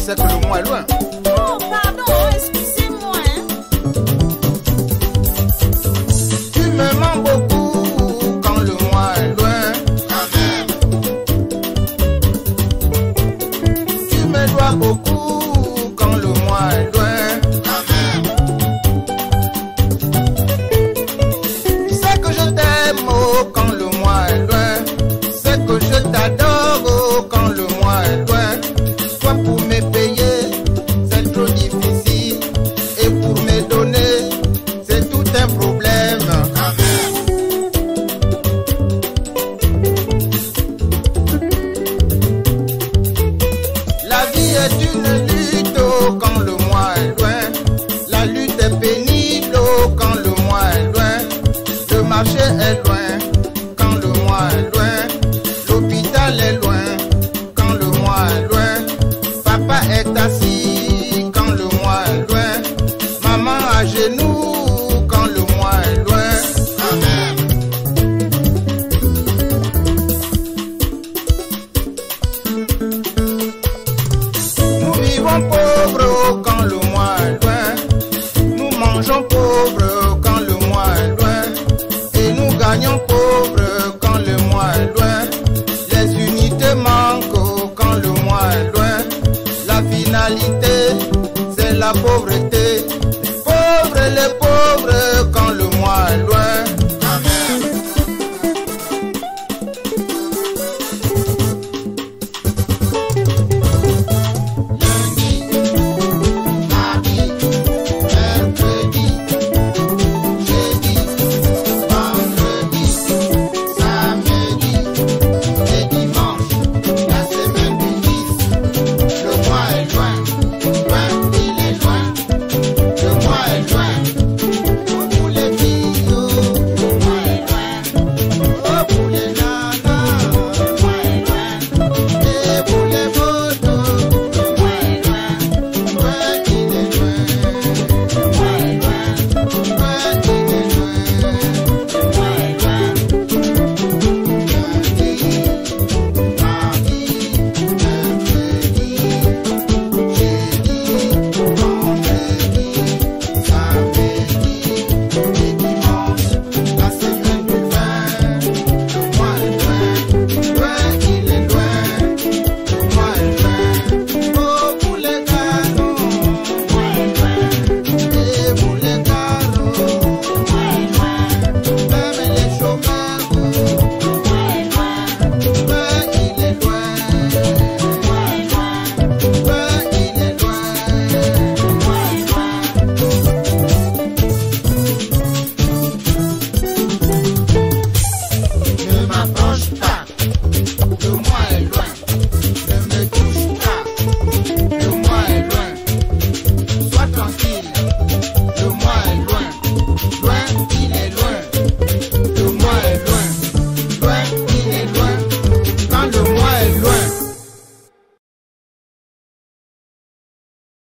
sais que le mois est loin. Oh, pardon, excusez-moi. Tu me mens beaucoup quand le mois est loin. Tu me dois beaucoup quand le mois est loin. Tu sais que je t'aime oh, quand le mois est loin. Tu sais que je t'adore oh, quand le mois est loin. Toi pour me payer, c'est trop difficile. Et pour me donner, c'est tout un problème. La vie est une lutte oh, quand le mois est loin. La lutte est pénible oh, quand le mois est loin. Le marché est loin quand le mois est loin. L'hôpital est loin quand le mois est loin. Papa est assis quand le mois est loin. Maman à genoux quand le mois est loin. Nous vivons pauvres quand le mois est loin. Nous mangeons pauvres quand le mois est loin. Et nous gagnons pauvres quand le mois est loin. Les unités manquent quand le mois est loin. La finalité, c'est la pauvreté.